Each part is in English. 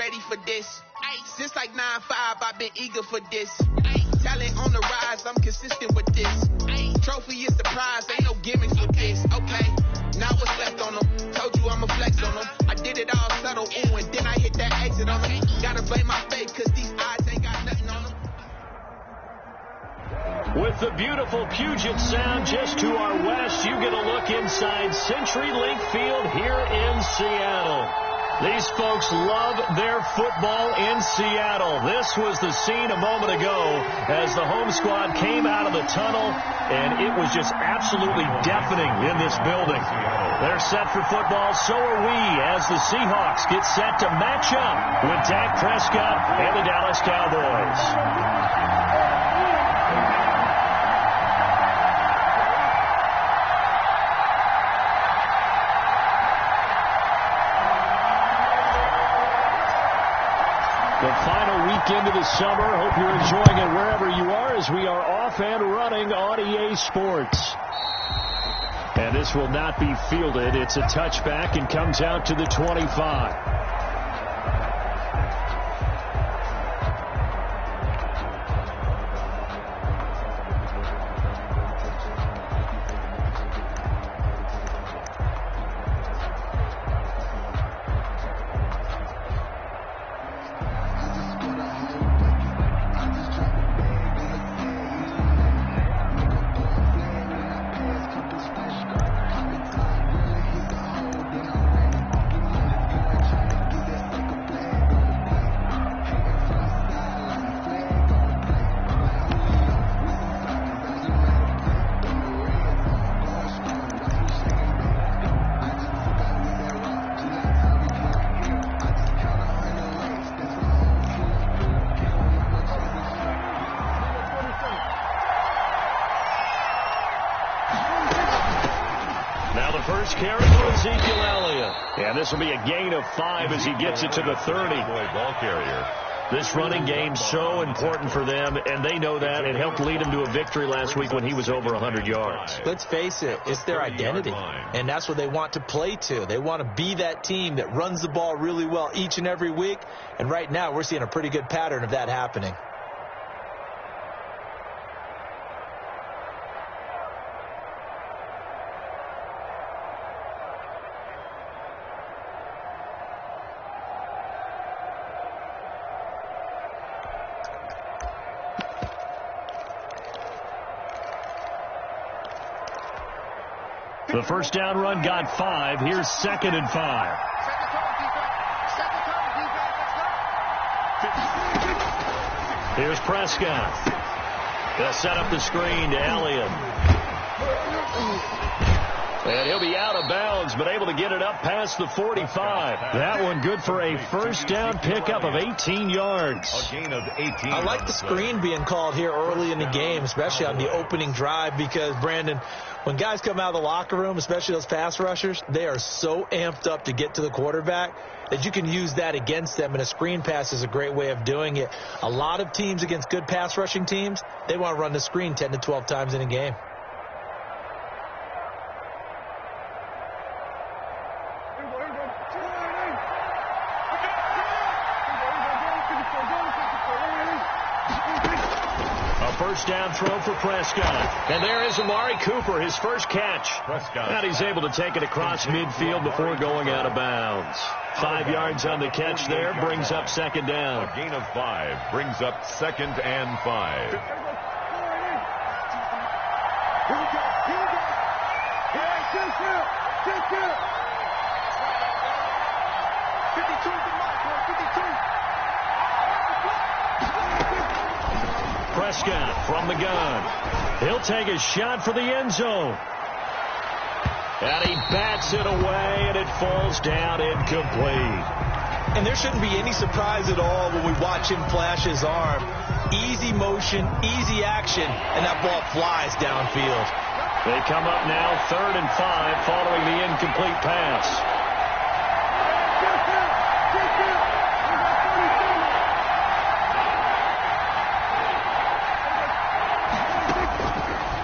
ready for this. Since like 9-5, I've been eager for this. Talent on the rise, I'm consistent with this. Trophy is the prize, ain't no gimmicks with this. Okay, now what's left on them? Told you I'ma flex on them. I did it all subtle, ooh, and then I hit that exit on them. Gotta blame my faith, cause these odds ain't got nothing on them. With the beautiful Puget Sound just to our west, you get a look inside CenturyLink Field here in Seattle. These folks love their football in Seattle. This was the scene a moment ago as the home squad came out of the tunnel, and it was just absolutely deafening in this building. They're set for football, so are we, as the Seahawks get set to match up with Dak Prescott and the Dallas Cowboys. The final weekend of the summer. Hope you're enjoying it wherever you are as we are off and running on EA Sports. And this will not be fielded. It's a touchback and comes out to the 25. This will be a gain of 5 as he gets it to the 30. Ball carrier. This running game so important for them, and they know that. It helped lead him to a victory last week when he was over 100 yards. Let's face it, it's their identity, and that's what they want to play to. They want to be that team that runs the ball really well each and every week, and right now we're seeing a pretty good pattern of that happening. The first down run got 5. Here's 2nd and 5. Here's Prescott. They'll set up the screen to Elliott. And he'll be out of bounds, but able to get it up past the 45. That one good for a first down pickup of 18 yards. A gain of 18. I like the screen being called here early in the game, especially on the opening drive, because, Brandon, when guys come out of the locker room, especially those pass rushers, they are so amped up to get to the quarterback that you can use that against them, and a screen pass is a great way of doing it. A lot of teams against good pass rushing teams, they want to run the screen 10 to 12 times in a game. First down throw for Prescott. And there is Amari Cooper, his first catch. Prescott. And he's able to take it across midfield before going out of bounds. 5 yards on the catch there, brings up 2nd down. A gain of 5 brings up 2nd and 5. Prescott from the gun. He'll take a shot for the end zone. And he bats it away, and it falls down incomplete. And there shouldn't be any surprise at all when we watch him flash his arm. Easy motion, easy action, and that ball flies downfield. They come up now 3rd and 5 following the incomplete pass.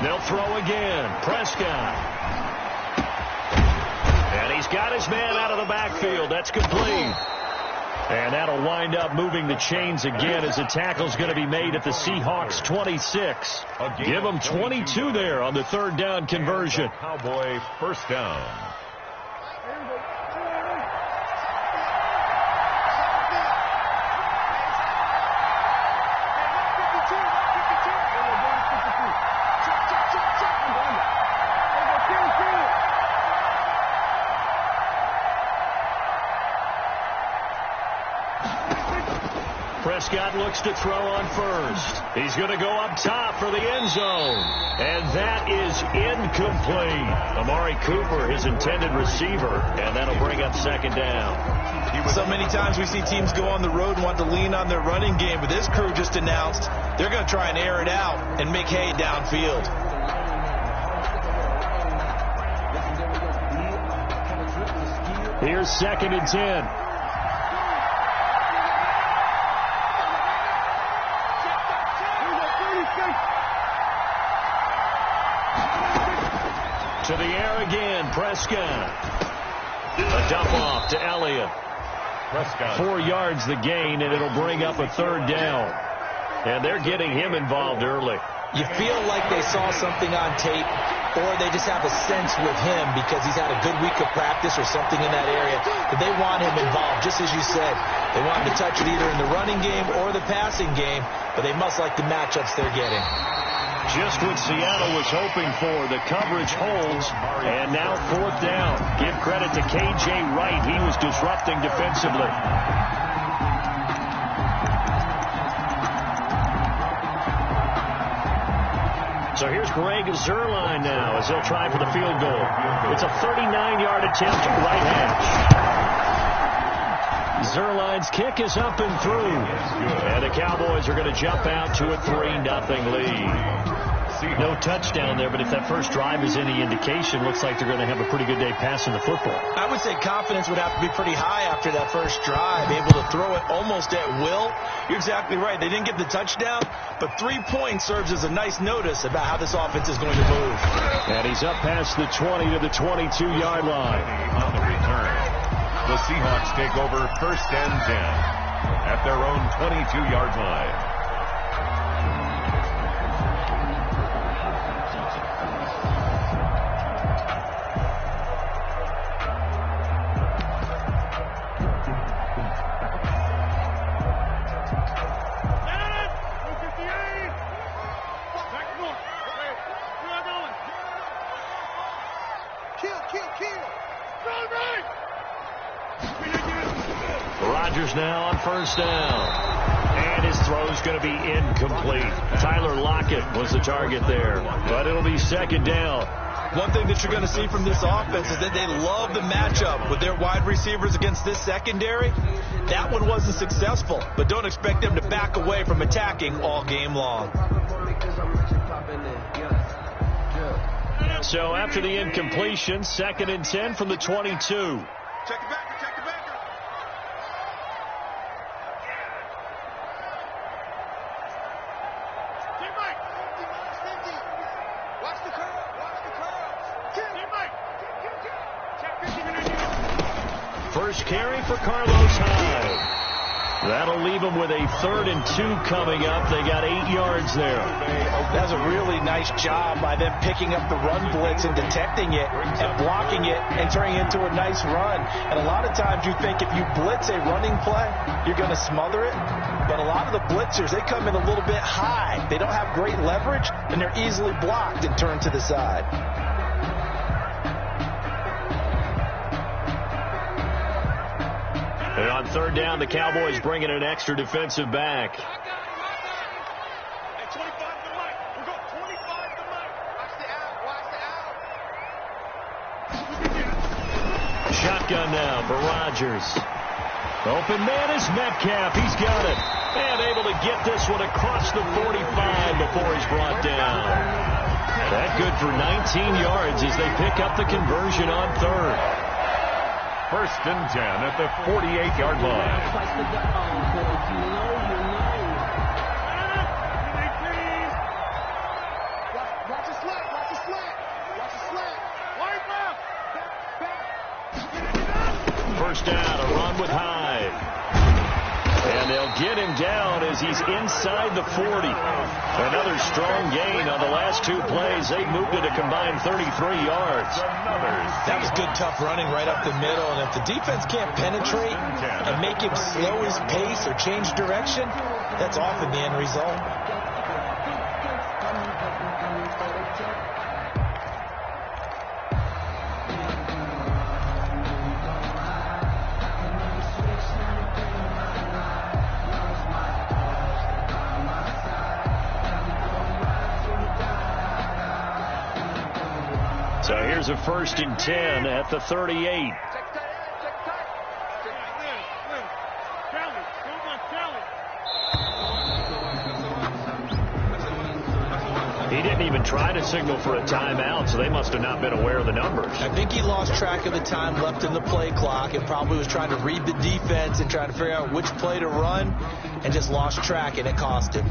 They'll throw again. Prescott. And he's got his man out of the backfield. That's complete. And that'll wind up moving the chains again as the tackle's going to be made at the Seahawks 26. Give them 22 there on the third down conversion. Cowboy first down. Prescott looks to throw on first. He's going to go up top for the end zone. And that is incomplete. Amari Cooper, his intended receiver, and that'll bring up second down. So many times we see teams go on the road and want to lean on their running game, but this crew just announced they're going to try and air it out and make hay downfield. Here's 2nd and 10. To the air again, Prescott. A dump off to Elliott. Prescott. 4 yards the gain, and it'll bring up a third down. And they're getting him involved early. You feel like they saw something on tape, or they just have a sense with him because he's had a good week of practice or something in that area that they want him involved, just as you said. They want him to touch it either in the running game or the passing game, but they must like the matchups they're getting. Just what Seattle was hoping for. The coverage holds, and now 4th down. Give credit to K.J. Wright. He was disrupting defensively. So here's Greg Zuerlein now as he'll try for the field goal. It's a 39-yard attempt right hash. Zuerlein's kick is up and through. And the Cowboys are going to jump out to a 3-0 lead. No touchdown there, but if that first drive is any indication, looks like they're going to have a pretty good day passing the football. I would say confidence would have to be pretty high after that first drive, able to throw it almost at will. You're exactly right. They didn't get the touchdown, but 3 points serves as a nice notice about how this offense is going to move. And he's up past the 20 to the 22-yard line. On the return, the Seahawks take over 1st and 10 at their own 22-yard line. Rodgers now on 1st down. And his throw's going to be incomplete. Tyler Lockett was the target there. But it'll be 2nd down. One thing that you're going to see from this offense is that they love the matchup with their wide receivers against this secondary. That one wasn't successful, but don't expect them to back away from attacking all game long. So after the incompletion, 2nd and 10 from the 22. Check it back, check it back. First carry for Carlos Hyde. That'll leave them with a 3rd and 2 coming up. They got 8 yards there. That's a really nice job by them picking up the run blitz and detecting it and blocking it and turning it into a nice run. And a lot of times you think if you blitz a running play, you're going to smother it. But a lot of the blitzers, they come in a little bit high. They don't have great leverage, and they're easily blocked and turned to the side. And on 3rd down, the Cowboys bring in an extra defensive back. Shotgun now for Rodgers. Open man is Metcalf. He's got it. And able to get this one across the 45 before he's brought down. That good for 19 yards as they pick up the conversion on 3rd. 1st and 10 at the 48-yard line. Watch the slant. Watch the slant. Watch the slant. Wide left. Back. 1st down, a run with Hyde. get him down as he's inside the 40. Another strong gain on the last two plays. They moved it a combined 33 yards. That was good, tough running right up the middle. And if the defense can't penetrate and make him slow his pace or change direction, that's often the end result. So here's a 1st and 10 at the 38. He didn't even try to signal for a timeout, so they must have not been aware of the numbers. I think he lost track of the time left in the play clock and probably was trying to read the defense and trying to figure out which play to run and just lost track, and it cost him.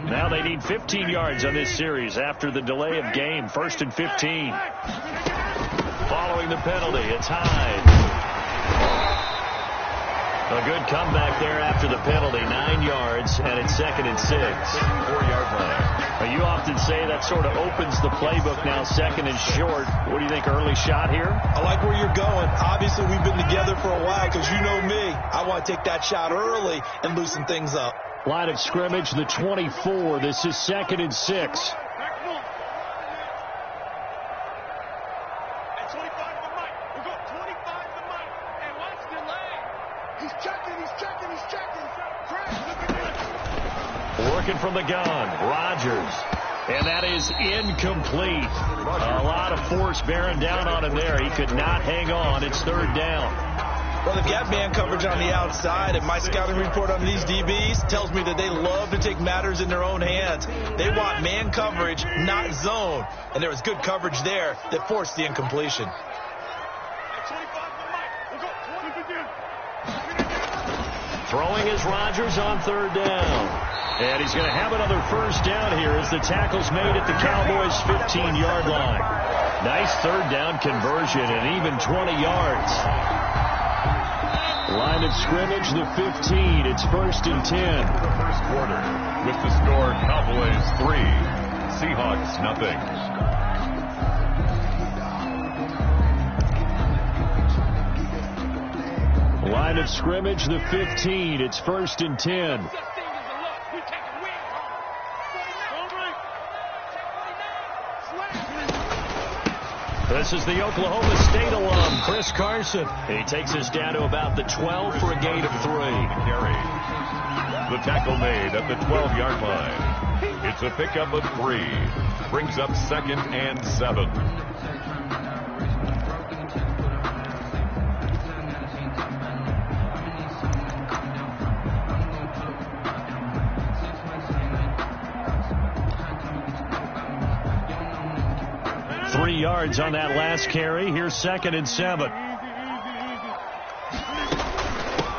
Now they need 15 yards on this series after the delay of game. 1st and 15. Following the penalty, it's Hyde. A good comeback there after the penalty. 9 yards, and it's 2nd and 6. 4-yard line. You often say that sort of opens the playbook now, 2nd and short. What do you think, early shot here? I like where you're going. Obviously, we've been together for a while because you know me. I want to take that shot early and loosen things up. Line of scrimmage, the 24. This is 2nd and 6. Working from the gun, Rodgers. And that is incomplete. A lot of force bearing down on him there. He could not hang on. It's 3rd down. Well, they've got man coverage on the outside, and my scouting report on these DBs tells me that they love to take matters in their own hands. They want man coverage, not zone. And there was good coverage there that forced the incompletion. Throwing is Rodgers on 3rd down. And he's going to have another 1st down here as the tackle's made at the Cowboys' 15-yard line. Nice 3rd down conversion and even 20 yards. Line of scrimmage, the 15. It's 1st and 10. The first quarter with the score Cowboys 3, Seahawks nothing. Line of scrimmage, the 15. It's 1st and 10. This is the Oklahoma State alum, Chris Carson. He takes us down to about the 12 for a gain of 3. The tackle made at the 12-yard line. It's a pickup of 3. Brings up 2nd and 7. Yards on that last carry. Here's 2nd and 7.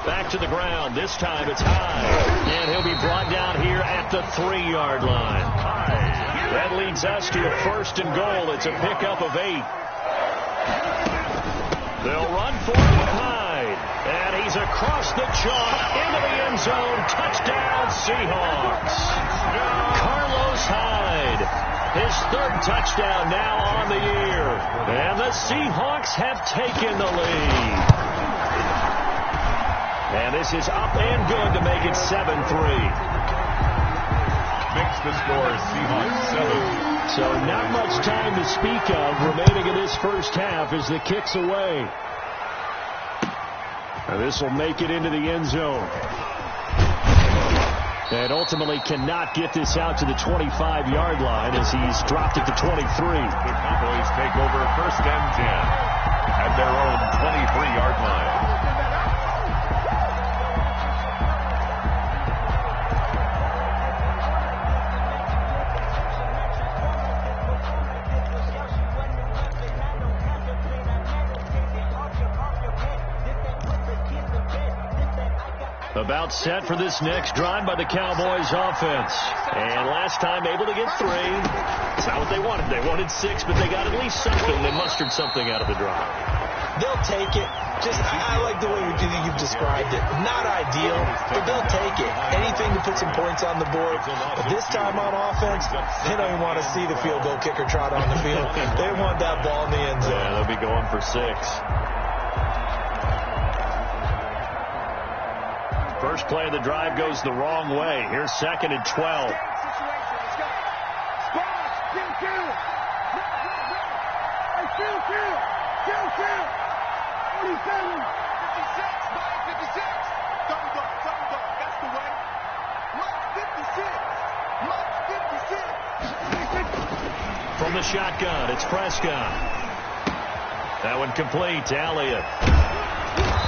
Back to the ground. This time it's Hyde. And he'll be brought down here at the 3-yard line. That leads us to a 1st and goal. It's a pickup of 8. They'll run for it with Hyde. And he's across the chalk into the end zone. Touchdown, Seahawks. Carlos Hyde. His 3rd touchdown now on the year. And the Seahawks have taken the lead. And this is up and good to make it 7-3. Makes the score Seahawks 7. So not much time to speak of remaining in this first half as the kick's away. And this will make it into the end zone. And ultimately cannot get this out to the 25-yard line as he's dropped it to 23. The Cowboys take over 1st and 10 at their own 23-yard line. About set for this next drive by the Cowboys offense. And last time able to get 3. It's not what they wanted. They wanted 6, but they got at least something. They mustered something out of the drive. They'll take it. I like the way you've described it. Not ideal, but they'll take it. Anything to put some points on the board. But this time on offense, they don't even want to see the field goal kicker trot on the field. They want that ball in the end zone. Yeah, they'll be going for 6. First play of the drive goes the wrong way. Here's 2nd and 12. From the shotgun, it's Prescott. That one complete to Elliott.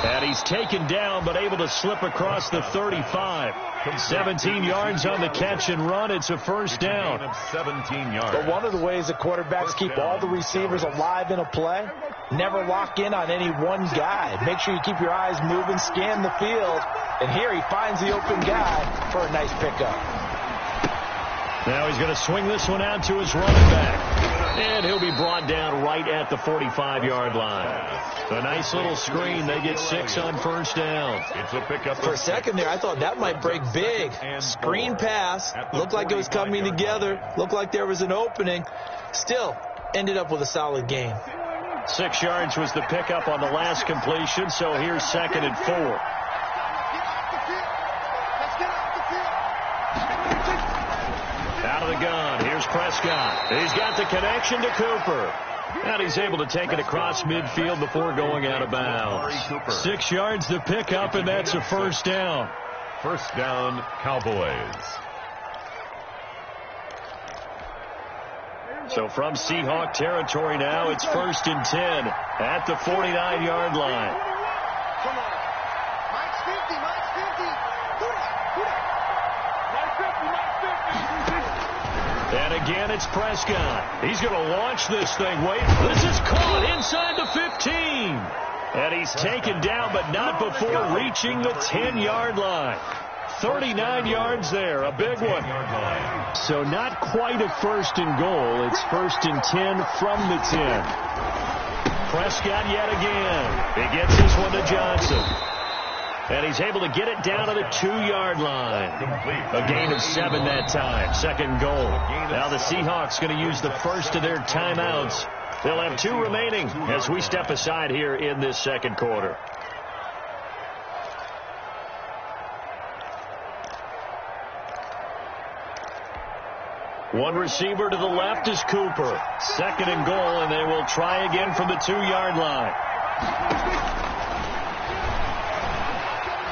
And he's taken down, but able to slip across the 35. 17 yards on the catch and run. It's a first down. 17 yards. But one of the ways the quarterbacks keep all the receivers alive in a play, never lock in on any one guy. Make sure you keep your eyes moving, scan the field. And here he finds the open guy for a nice pickup. Now he's going to swing this one out to his running back. And he'll be brought down right at the 45-yard line. A nice little screen. They get 6 on first down. It's a pickup. For a second there, I thought that might break big. Screen pass. Looked like it was coming together. Looked like there was an opening. Still ended up with a solid gain. 6 yards was the pickup on the last completion, so here's 2nd and 4. Out of the gun, here's Prescott. He's got the connection to Cooper. And he's able to take it across midfield before going out of bounds. 6 yards the pickup, and that's a first down. First down, Cowboys. So from Seahawk territory now, it's 1st and 10 at the 49-yard line. And again, it's Prescott. He's going to launch this thing. Wait, this is caught inside the 15. And he's taken down, but not before reaching the 10-yard line. 39 yards there, a big one. So not quite a 1st and goal. It's 1st and 10 from the 10. Prescott yet again. He gets this one to Johnson. And he's able to get it down to the 2-yard line. A gain of 7 that time. 2nd goal. Now the Seahawks going to use the first of their timeouts. They'll have 2 remaining as we step aside here in this 2nd quarter. One receiver to the left is Cooper. 2nd and goal, and they will try again from the 2-yard line.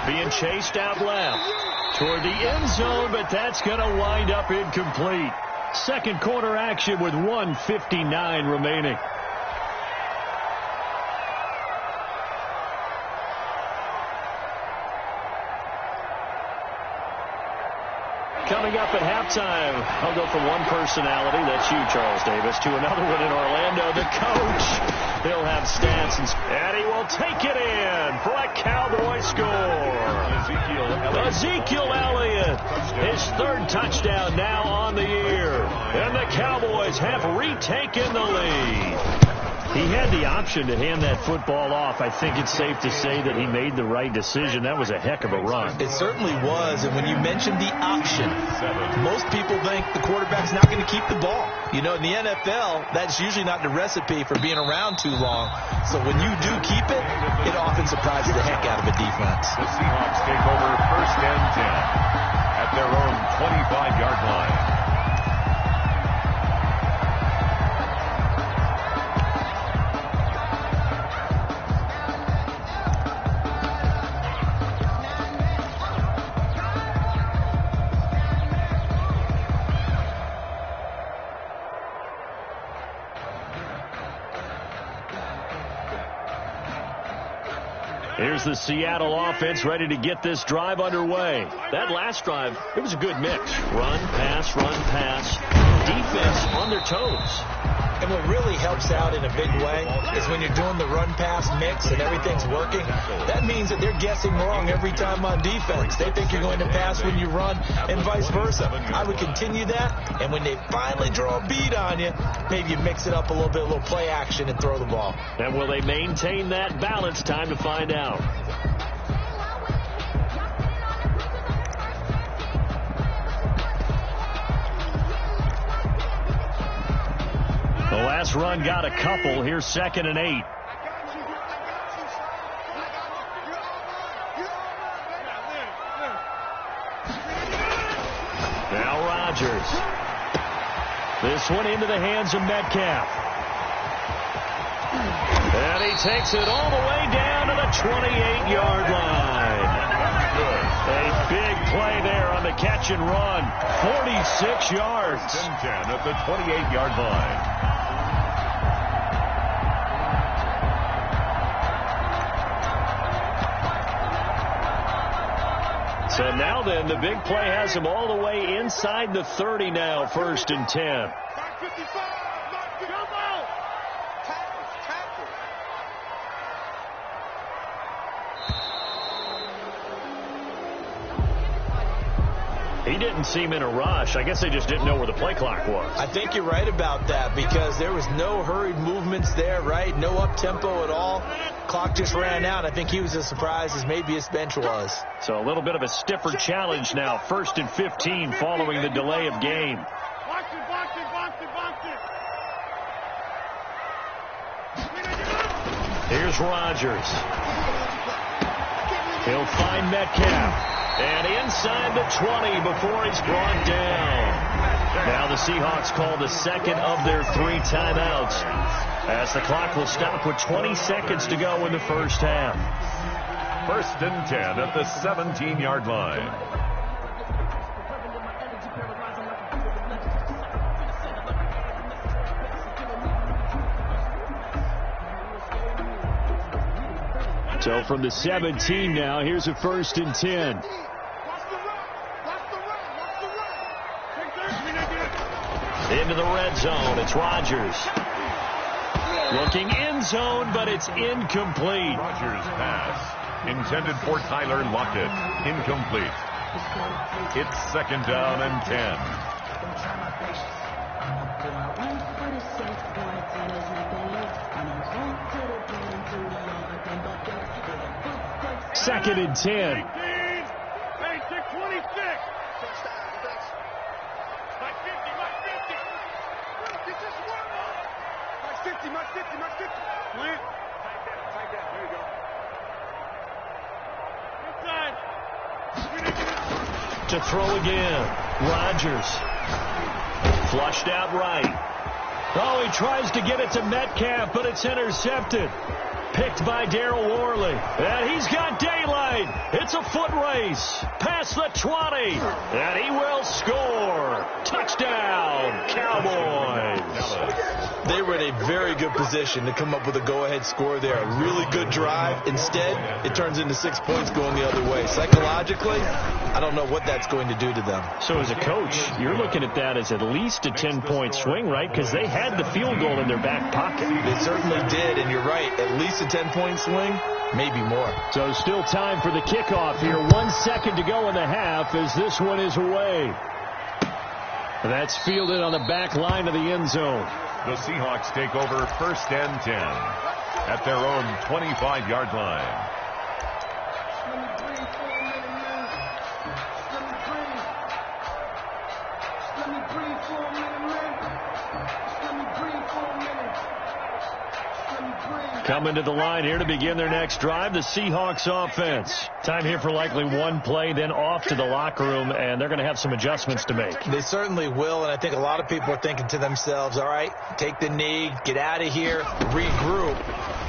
Being chased out left toward the end zone, but that's going to wind up incomplete. 2nd quarter action with 1:59 remaining. Coming up at halftime, I'll go from one personality, that's you, Charles Davis, to another one in Orlando, the coach. He'll have stats, and he will take it in for a Cowboy score. Ezekiel Elliott, his 3rd touchdown now on the year. And the Cowboys have retaken the lead. He had the option to hand that football off. I think it's safe to say that he made the right decision. That was a heck of a run. It certainly was. And when you mentioned the option, most people think the quarterback's not going to keep the ball. You know, in the NFL, that's usually not the recipe for being around too long. So when you do keep it, it often surprises the heck out of a defense. The Seahawks take over 1st and 10 at their own 25-yard line. Here's the Seattle offense ready to get this drive underway. That last drive, it was a good mix. Run, pass, defense on their toes. And what really helps out in a big way is when you're doing the run-pass mix and everything's working, that means that they're guessing wrong every time on defense. They think you're going to pass when you run and vice versa. I would continue that, and when they finally draw a beat on you, maybe you mix it up a little bit, a little play action, and throw the ball. And will they maintain that balance? Time to find out. The last run got a couple. Here's 2nd and 8. Now Rodgers. This one into the hands of Metcalf. And he takes it all the way down to the 28-yard line. A big play there on the catch and run. 46 yards. 10 at the 28-yard line. So now then, the big play has him all the way inside the 30 now, 1st and 10. He didn't seem in a rush. I guess they just didn't know where the play clock was. I think you're right about that because there was no hurried movements there, right? No up-tempo at all. Clock just ran out. I think he was as surprised as maybe his bench was. So a little bit of a stiffer challenge now. 1st and 15 following the delay of game. Here's Rodgers. He'll find Metcalf. And inside the 20 before he's brought down. Now the Seahawks call the second of their 3 timeouts, as the clock will stop with 20 seconds to go in the first half. 1st and 10 at the 17-yard line. So from the 17 now, here's a 1st and 10. Into the red zone. It's Rodgers. Looking end zone, but it's incomplete. Rodgers' pass intended for Tyler Lockett. Incomplete. It's 2nd down and 10. 2nd and 10. To throw again. Rodgers. Flushed out right. Oh, he tries to get it to Metcalf, but it's intercepted. Picked by Darryl Worley. And he's got daylight. It's a foot race. Past the 20. And he will score. Touchdown, Cowboys. They were in a very good position to come up with a go-ahead score there. A really good drive. Instead, it turns into 6 points going the other way. Psychologically, I don't know what that's going to do to them. So as a coach, you're looking at that as at least a 10-point swing, right? Because they had the field goal in their back pocket. They certainly did, and you're right. At least a 10-point swing, maybe more. So still time for the kickoff here. 1 second to go in the half as this one is away. That's fielded on the back line of the end zone. The Seahawks take over 1st and 10 at their own 25-yard line. Coming to the line here to begin their next drive, the Seahawks offense. Time here for likely one play, then off to the locker room, and they're going to have some adjustments to make. They certainly will, and I think a lot of people are thinking to themselves, all right, take the knee, get out of here, regroup.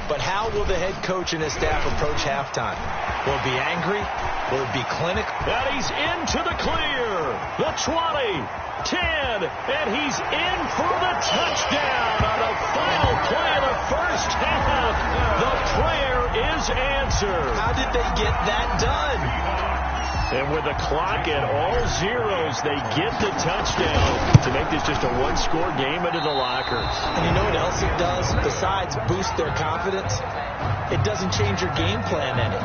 But how will the head coach and his staff approach halftime? Will it be angry? Will it be clinical? And he's into the clear. The 20. 10, and he's in for the touchdown on the final play of the first half. The prayer is answered. How did they get that done? And with the clock at all zeros, they get the touchdown to make this just a one-score game into the lockers. And you know what else it does? Besides boost their confidence, it doesn't change your game plan any.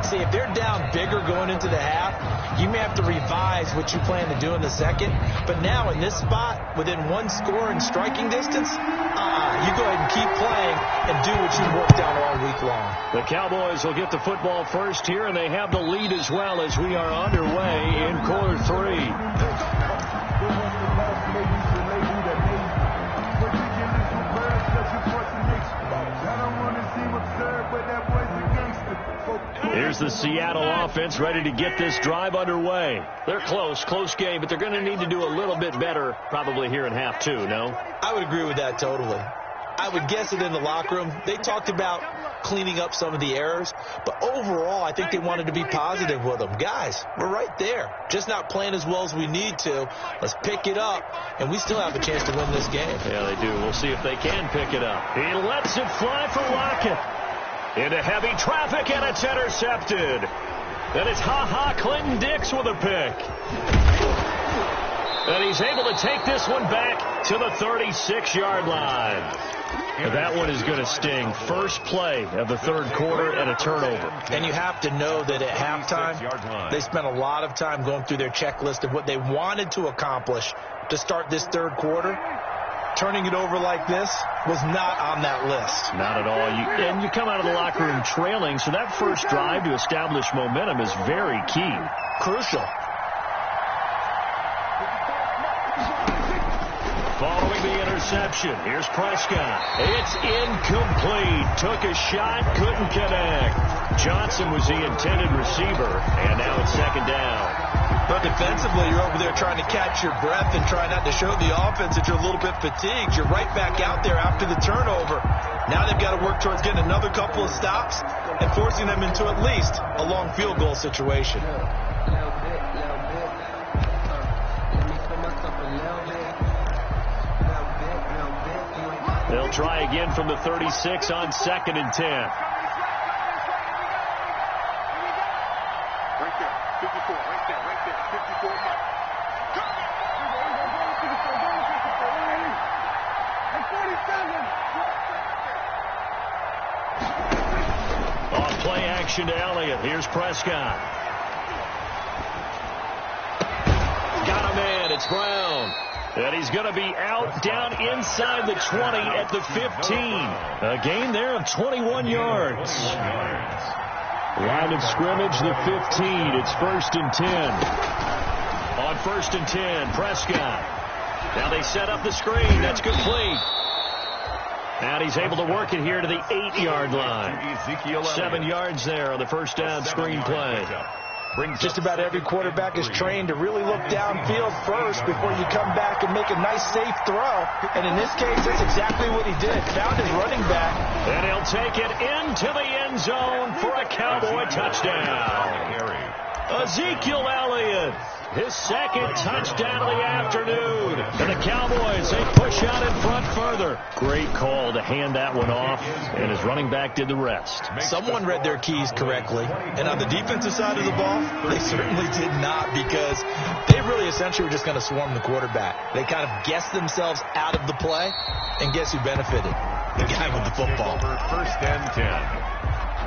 See, if they're down bigger going into the half, you may have to revise what you plan to do in the second. But now in this spot, within one score and striking distance, you go ahead and keep playing and do what you worked out all week long. The Cowboys will get the football first here, and they have the lead as well as we are underway in quarter 3. Here's the Seattle offense ready to get this drive underway. They're close game, but they're going to need to do a little bit better probably here in half 2, no? I would agree with that totally. I would guess it in the locker room. They talked about cleaning up some of the errors, but overall, I think they wanted to be positive with them. Guys, we're right there. Just not playing as well as we need to. Let's pick it up, and we still have a chance to win this game. Yeah, they do. We'll see if they can pick it up. He lets it fly for Lockett. Into heavy traffic, and it's intercepted. And it's Clinton Dix with a pick. And he's able to take this one back to the 36-yard line. That one is going to sting. First play of the third quarter and a turnover. And you have to know that at halftime, they spent a lot of time going through their checklist of what they wanted to accomplish to start this third quarter. Turning it over like this was not on that list. Not at all. And you come out of the locker room trailing, so that first drive to establish momentum is very key. Crucial. Following the interception, here's Prescott. It's incomplete. Took a shot, couldn't connect. Johnson was the intended receiver, and now it's second down. But defensively, you're over there trying to catch your breath and try not to show the offense that you're a little bit fatigued. You're right back out there after the turnover. Now they've got to work towards getting another couple of stops and forcing them into at least a long field goal situation. They'll try again from the 36 on 2nd and 10. Off-play action to Elliott. Here's Prescott. Got him in. It's Brown. And he's going to be out down inside the 20 at the 15. A gain there of 21 yards. Line of scrimmage, the 15. It's 1st and 10. On 1st and 10, Prescott. Now they set up the screen. That's complete. And he's able to work it here to the 8-yard line. 7 yards there on the first down screen play. Just about every quarterback is trained to really look downfield first before you come back and make a nice, safe throw. And in this case, that's exactly what he did. Found his running back. And he'll take it into the end zone for a Cowboy touchdown. Ezekiel Elliott, his second touchdown of the afternoon. And the Cowboys, they push out in front further. Great call to hand that one off, and his running back did the rest. Someone read their keys correctly. And on the defensive side of the ball, they certainly did not, because they really essentially were just going to swarm the quarterback. They kind of guessed themselves out of the play, and guess who benefited? The guy with the football. 1st and 10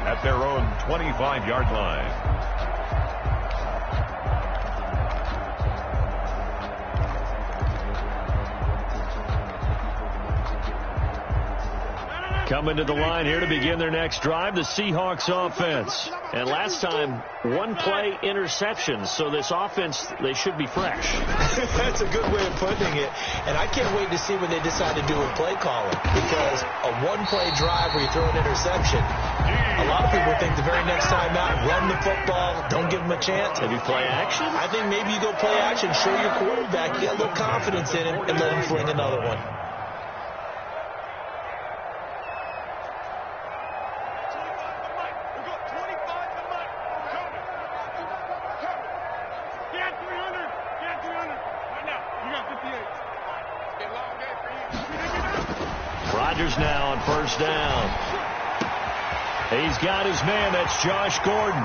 at their own 25-yard line. Coming to the line here to begin their next drive, the Seahawks offense. And last time, one-play interceptions, so this offense, they should be fresh. That's a good way of putting it. And I can't wait to see when they decide to do a play calling, because a one-play drive where you throw an interception, a lot of people think the very next time out, run the football, don't give them a chance. Maybe play action? I think maybe you go play action, show your quarterback, get a little confidence in him, and let him fling another one. Rodgers now on 1st down. He's got his man. That's Josh Gordon.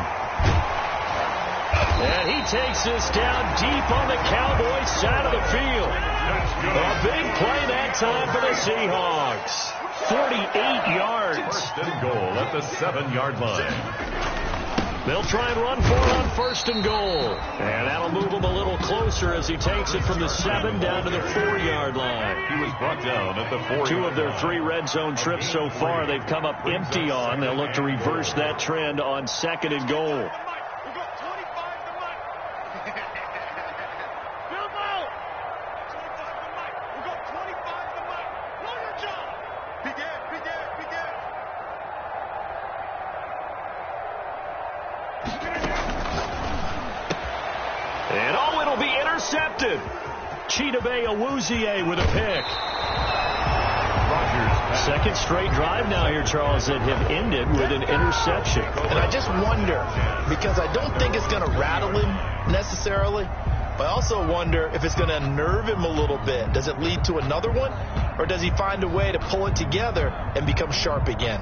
And he takes this down deep on the Cowboys side of the field. A big play that time for the Seahawks. 48 yards. First and goal at the 7-yard line. They'll try and run for it on first and goal. And that'll move him a little closer as he takes it from the 7 down to the 4-yard line. He was brought down at the 4. 2 of their 3 red zone trips so far they've come up empty on. They'll look to reverse that trend on second and goal. And oh, it'll be intercepted. Chidobe with a pick. Second straight drive now here, Charles, that have ended with an interception. And I just wonder, because I don't think it's going to rattle him necessarily, but I also wonder if it's going to unnerve him a little bit. Does it lead to another one, or does he find a way to pull it together and become sharp again?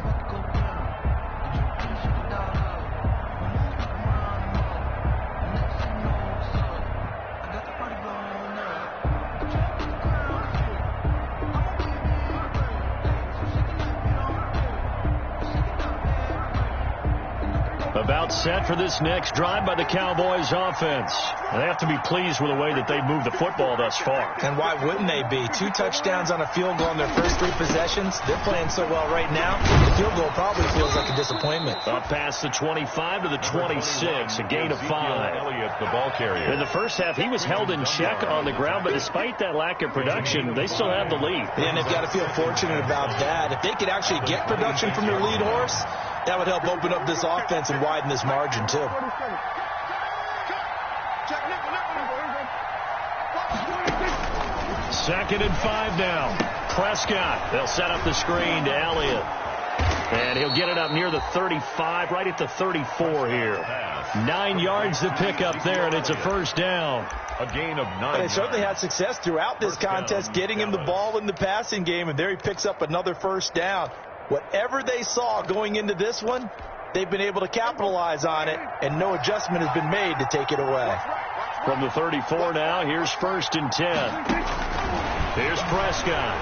About set for this next drive by the Cowboys offense. They have to be pleased with the way that they moved the football thus far. And why wouldn't they be? 2 touchdowns on a field goal in their first 3 possessions. They're playing so well right now, the field goal probably feels like a disappointment. Up past the 25 to the 26, a gain of 5. Elliott, the ball carrier. In the first half, he was held in check on the ground, but despite that lack of production, they still have the lead. And they've got to feel fortunate about that. If they could actually get production from their lead horse, that would help open up this offense and widen this margin, too. Second and 5 now. Prescott. They'll set up the screen to Elliott. And he'll get it up near the 35, right at the 34 here. 9 yards to pick up there, and it's a first down. A gain of 9. They certainly had success throughout this contest, getting him the ball in the passing game, and there he picks up another first down. Whatever they saw going into this one, they've been able to capitalize on it, and no adjustment has been made to take it away. From the 34 now, here's first and 10. Here's Prescott.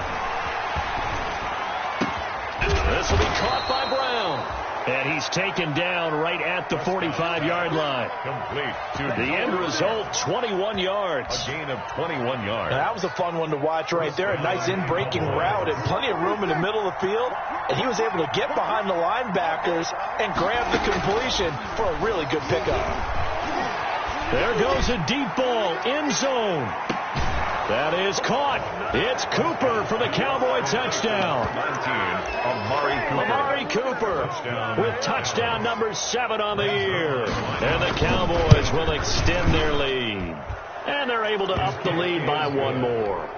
This will be caught by Brown. And he's taken down right at the 45-yard line. Complete. The end result, 21 yards. A gain of 21 yards. Now, that was a fun one to watch right there. A nice in-breaking route and plenty of room in the middle of the field. And he was able to get behind the linebackers and grab the completion for a really good pickup. There goes a deep ball, end zone. That is caught. It's Cooper for the Cowboy touchdown. 19, Amari Cooper with touchdown number 7 on the year. And the Cowboys will extend their lead. And they're able to up the lead by 1 more.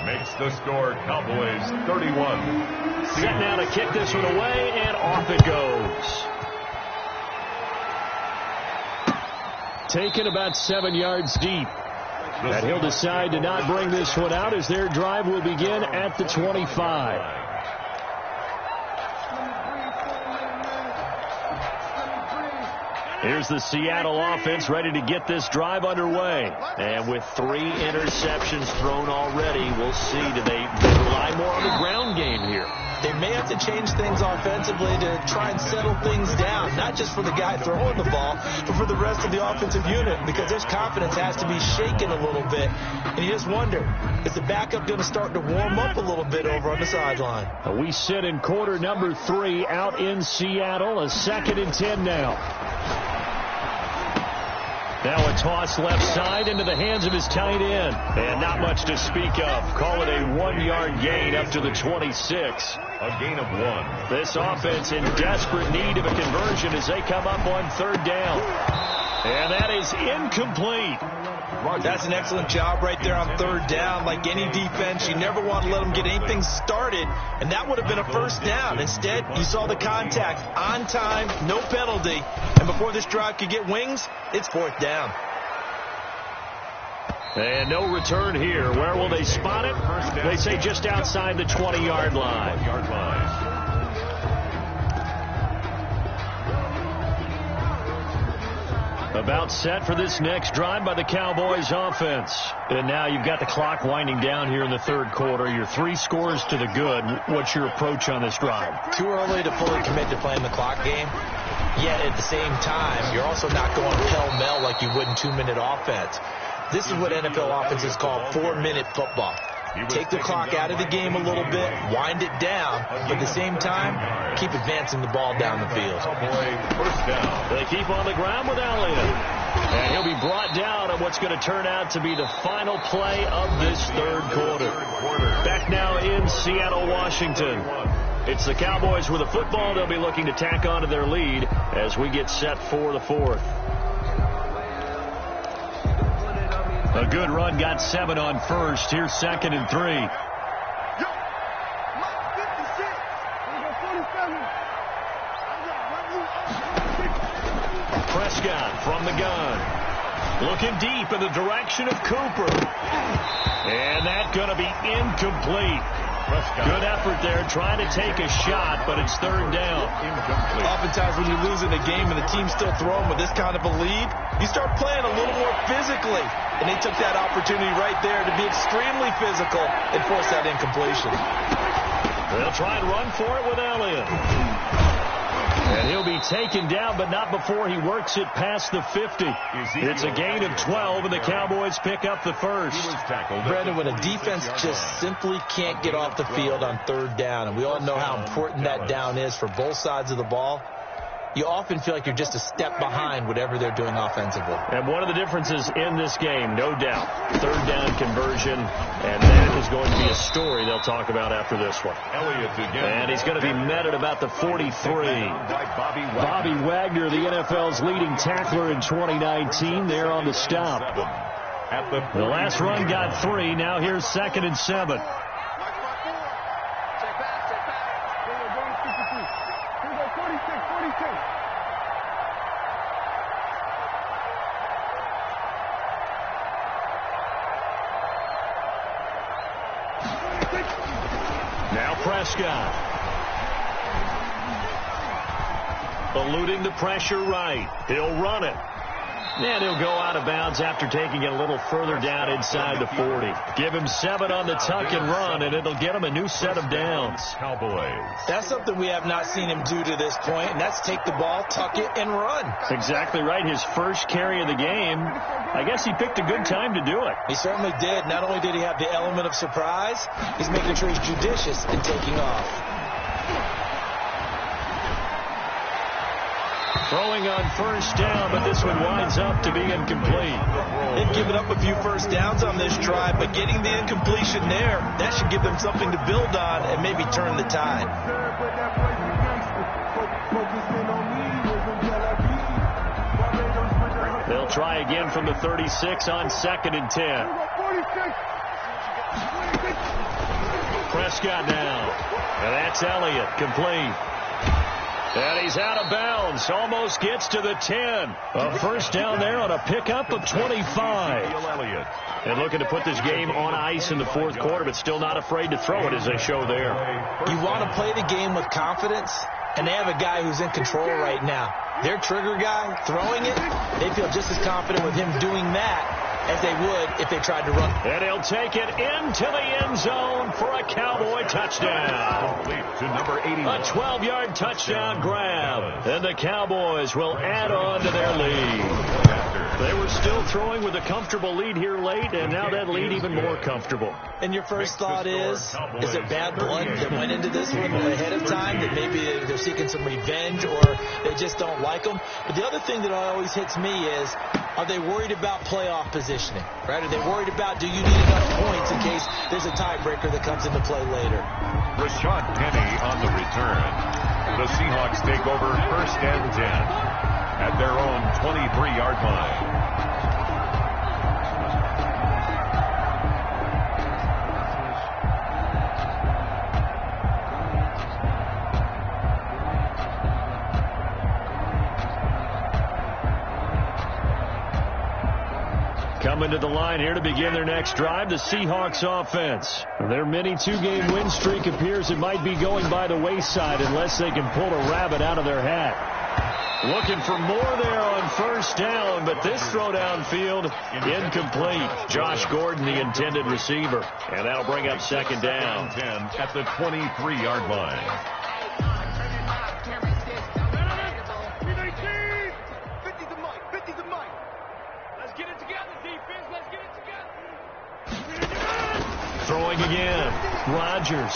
Makes the score Cowboys 31. Set now to kick this one away, and off it goes. Taken about 7 yards deep. And he'll decide to not bring this one out as their drive will begin at the 25. Here's the Seattle offense ready to get this drive underway. And with 3 interceptions thrown already, we'll see, do they rely more on the ground game here? They may have to change things offensively to try and settle things down, not just for the guy throwing the ball, but for the rest of the offensive unit, because their confidence has to be shaken a little bit. And you just wonder, is the backup going to start to warm up a little bit over on the sideline? We sit in quarter number 3 out in Seattle, a 2nd and 10 now. Now a toss left side into the hands of his tight end. And not much to speak of. Call it a 1-yard gain up to the 26. A gain of 1. This offense in desperate need of a conversion as they come up on 3rd down. And that is incomplete. That's an excellent job right there on 3rd down. Like any defense, you never want to let them get anything started, and that would have been a first down. Instead, you saw the contact on time, no penalty, and before this drive could get wings, it's 4th down. And no return here. Where will they spot it? They say just outside the 20-yard line. About set for this next drive by the Cowboys offense. And now you've got the clock winding down here in the third quarter. You're 3 scores to the good. What's your approach on this drive? Too early to fully commit to playing the clock game. Yet at the same time, you're also not going pell-mell like you would in 2-minute offense. This is what NFL offenses call 4-minute football. Take the clock out of the game a little bit, wind it down, but at the same time, keep advancing the ball down the field. First down. They keep on the ground with Elliott. And he'll be brought down on what's going to turn out to be the final play of this third quarter. Back now in Seattle, Washington. It's the Cowboys with the football. They'll be looking to tack on to their lead as we get set for the fourth. A good run, got 7 on first. Here's 2nd and 3. Prescott from the gun. Looking deep in the direction of Cooper. And that's going to be incomplete. Good effort there, trying to take a shot, but it's third down. Oftentimes when you lose in a game and the team's still throwing with this kind of a lead, you start playing a little more physically. And they took that opportunity right there to be extremely physical and force that incompletion. They'll try and run for it with Elliott. And he'll be taken down, but not before he works it past the 50. It's a gain of 12, and the Cowboys pick up the first. Brandon, when a defense just simply can't get off the field on third down, and we all know how important that down is for both sides of the ball, you often feel like you're just a step behind whatever they're doing offensively. And one of the differences in this game, no doubt, third down conversion, and that is going to be a story they'll talk about after this one. And he's going to be met at about the 43. Bobby Wagner, the NFL's leading tackler in 2019, there on the stop. The last run got 3. Now here's 2nd and 7. Now Prescott. Eluding the pressure right. He'll run it. And he'll go out of bounds after taking it a little further down inside the 40. Give him 7 on the tuck and run, and it'll get him a new set of downs. Cowboys. That's something we have not seen him do to this point, and that's take the ball, tuck it, and run. Exactly right. His first carry of the game. I guess he picked a good time to do it. He certainly did. Not only did he have the element of surprise, he's making sure he's judicious in taking off. Throwing on first down, but this one winds up to be incomplete. They've given up a few first downs on this drive, but getting the incompletion there, that should give them something to build on and maybe turn the tide. They'll try again from the 36 on 2nd and 10. Prescott now. And that's Elliott, complete. And he's out of bounds. Almost gets to the 10. A first down there on a pickup of 25. And looking to put this game on ice in the fourth quarter, but still not afraid to throw it as they show there. You want to play the game with confidence, and they have a guy who's in control right now. Their trigger guy throwing it, they feel just as confident with him doing that as they would if they tried to run. And he'll take it into the end zone for a Cowboy touchdown. To number 81. A 12-yard touchdown grab. And the Cowboys will add on to their lead. They were still throwing with a comfortable lead here late, and now that lead even more comfortable. And your first thought is it bad blood that went into this one ahead of time, that maybe they're seeking some revenge or they just don't like them? But the other thing that always hits me is, are they worried about playoff positioning? Right? Are they worried about, do you need enough points in case there's a tiebreaker that comes into play later? Rashad Penny on the return. The Seahawks take over 1st and 10 at their own 23-yard line. Coming to the line here to begin their next drive, the Seahawks offense. Their mini 2-game win streak appears it might be going by the wayside unless they can pull a rabbit out of their hat. Looking for more there on first down, but this throw downfield incomplete. Josh Gordon, the intended receiver. And that'll bring up second down. 10 at the 23-yard line. Throwing again. Rodgers.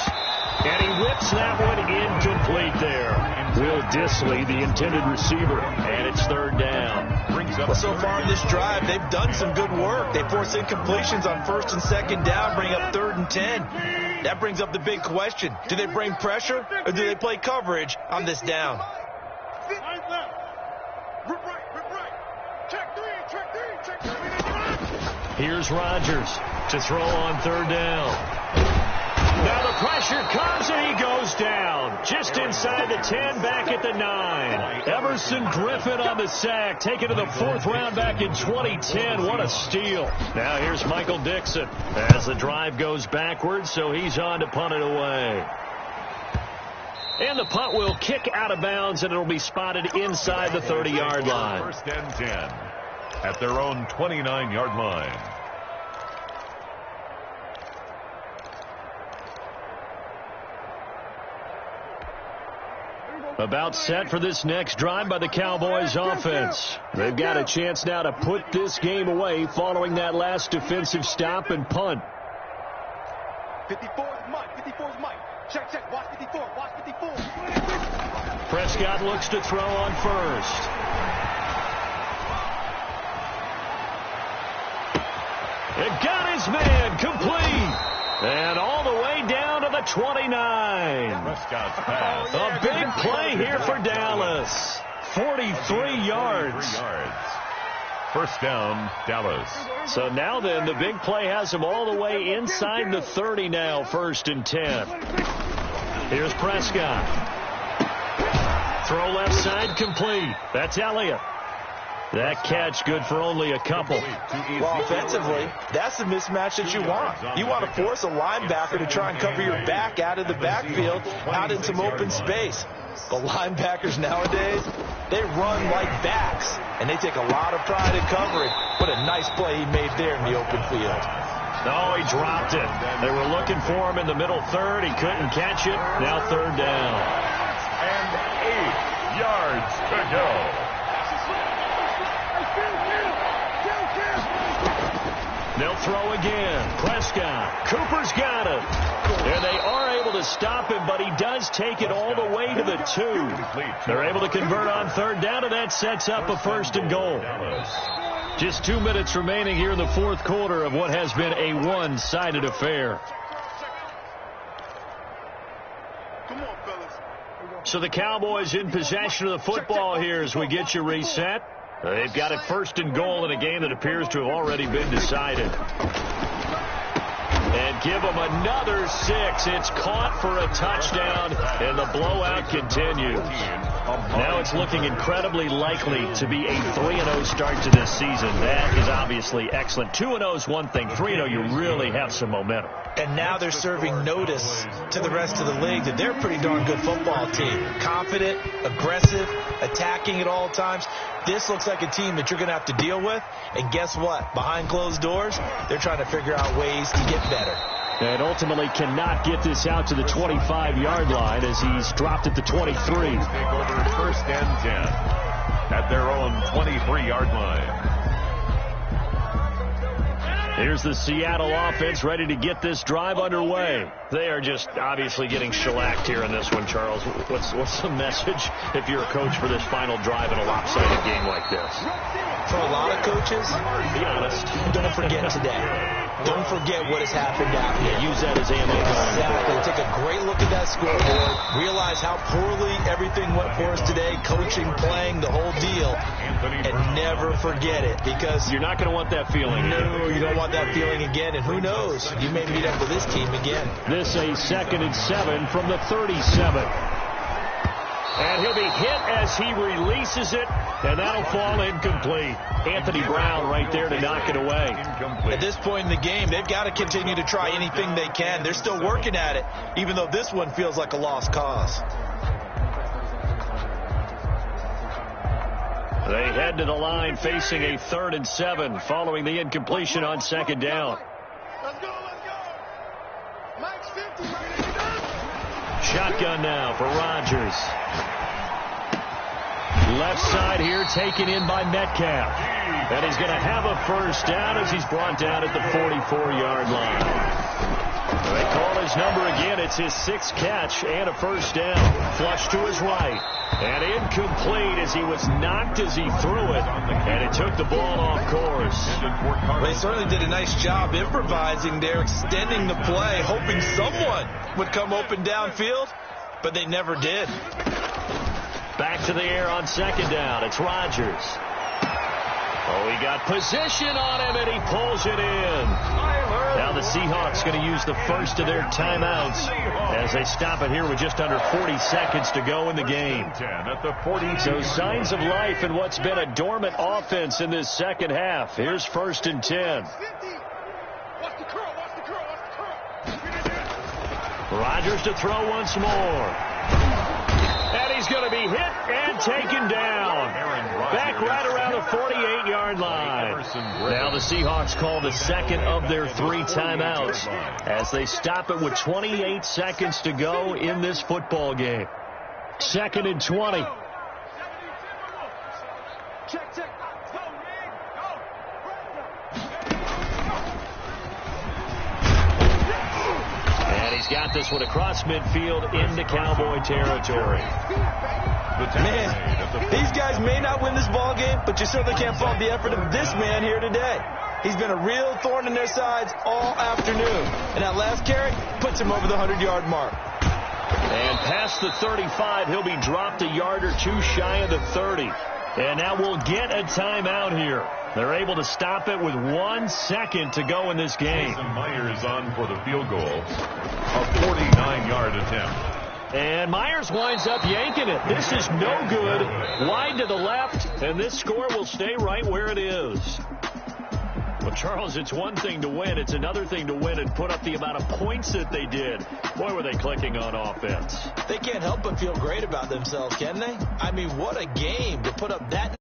And he whips that one incomplete there. Will Dissly, the intended receiver, and it's third down. Well, so far in this drive, they've done some good work. They force incompletions on first and second down, bring up 3rd and 10. That brings up the big question. Do they bring pressure, or do they play coverage on this down? Here's Rodgers to throw on third down. Now the pressure comes and he goes down. Just inside the 10, back at the 9. Everson Griffin on the sack, taken to the 4th round back in 2010. What a steal. Now here's Michael Dixon as the drive goes backwards, so he's on to punt it away. And the punt will kick out of bounds, and it'll be spotted inside the 30-yard line. First and 10 at their own 29-yard line. About set for this next drive by the Cowboys offense. They've got a chance now to put this game away following that last defensive stop and punt. 54 is Mike. 54 is Mike. Check. Watch 54. Watch 54. Prescott looks to throw on first. It got his man complete. And all the way down to the 29. Prescott's pass. A big play here for Dallas. 43 yards. First down, Dallas. So now then, the big play has him all the way inside the 30 now, 1st and 10. Here's Prescott. Throw left side complete. That's Elliott. That catch good for only a couple. Well, offensively, that's the mismatch that you want. You want to force a linebacker to try and cover your back out of the backfield, out in some open space. But linebackers nowadays, they run like backs, and they take a lot of pride in covering. What a nice play he made there in the open field. No, he dropped it. They were looking for him in the middle third. He couldn't catch it. Now third down. And 8 yards to go. They'll throw again. Prescott. Cooper's got him. And they are able to stop him, but he does take it all the way to the 2. They're able to convert on third down, and that sets up a 1st and goal. Just 2 minutes remaining here in the 4th quarter of what has been a one-sided affair. So the Cowboys in possession of the football here as we get you reset. They've got it 1st and goal in a game that appears to have already been decided. And give them another 6. It's caught for a touchdown, and the blowout continues. Now it's looking incredibly likely to be a 3-0 start to this season. That is obviously excellent. 2-0 is one thing. 3-0, you really have some momentum. And now they're serving notice to the rest of the league that they're a pretty darn good football team. Confident, aggressive, attacking at all times. This looks like a team that you're going to have to deal with. And guess what? Behind closed doors, they're trying to figure out ways to get better. And ultimately cannot get this out to the 25-yard line as he's dropped at the 23. Take over 1st and 10 at their own 23-yard line. Here's the Seattle offense ready to get this drive underway. They are just obviously getting shellacked here in this one, Charles. What's the message if you're a coach for this final drive in a lopsided game like this? For a lot of coaches, be honest, don't forget today. Don't forget what has happened out here. Use that as ammo. Exactly. Take a great look at that scoreboard. Realize how poorly everything went for us today. Coaching, playing, the whole deal. And never forget it, because you're not going to want that feeling. No, you don't want that feeling again. And who knows? You may meet up with this team again. This a 2nd and 7 from the 37. And he'll be hit as he releases it, and that'll fall incomplete. Anthony Brown right there to knock it away. At this point in the game, they've got to continue to try anything they can. They're still working at it, even though this one feels like a lost cause. They head to the line facing a 3rd and 7 following the incompletion on 2nd down. Let's go. Max 50. Shotgun now for Rodgers. Left side here taken in by Metcalf. And he's going to have a 1st down as he's brought down at the 44-yard line. They call his number again. It's his 6th catch and a 1st down. Flush to his right. And incomplete as he was knocked as he threw it. And it took the ball off course. Well, they certainly did a nice job improvising there, extending the play, hoping someone would come open downfield, but they never did. Back to the air on 2nd down. It's Rodgers. Oh, he got position on him, and he pulls it in. Now the Seahawks going to use the first of their timeouts as they stop it here with just under 40 seconds to go in the game. So signs of life in what's been a dormant offense in this second half. Here's 1st and 10. Rodgers to throw once more. And he's going to be hit and taken down. Back right around the 48-yard line. Now the Seahawks call the second of their 3 timeouts as they stop it with 28 seconds to go in this football game. 2nd and 20. Check. And he's got this one across midfield into Cowboy territory. Man, these guys may not win this ball game, but you certainly can't fault the effort of this man here today. He's been a real thorn in their sides all afternoon. And that last carry puts him over the 100-yard mark. And past the 35, he'll be dropped a yard or 2 shy of the 30. And now we'll get a timeout here. They're able to stop it with 1 second to go in this game. Myers on for the field goal. A 49-yard attempt. And Myers winds up yanking it. This is no good. Wide to the left, and this score will stay right where it is. Well, Charles, it's one thing to win. It's another thing to win and put up the amount of points that they did. Boy, were they clicking on offense. They can't help but feel great about themselves, can they? I mean, what a game to put up that